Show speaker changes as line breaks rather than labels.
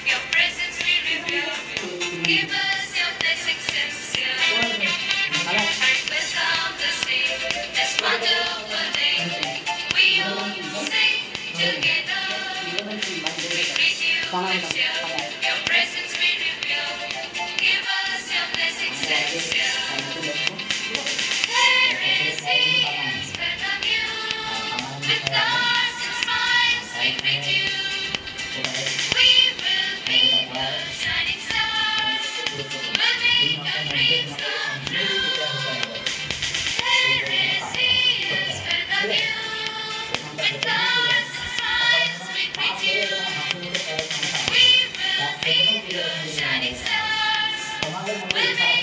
Your presence we revere. Give us your blessings sincere. Welcome this day, this wonderful day. We all sing together. We greet you with cheer. Your presence we revere. Give us your blessings sincere. There is peace spread on you. With stars and smiles we greet you. We will be the shining stars. We'll make your dreams come true. There is peace spread on you. With stars and smiles we greet you. We will be the shining stars. We'll make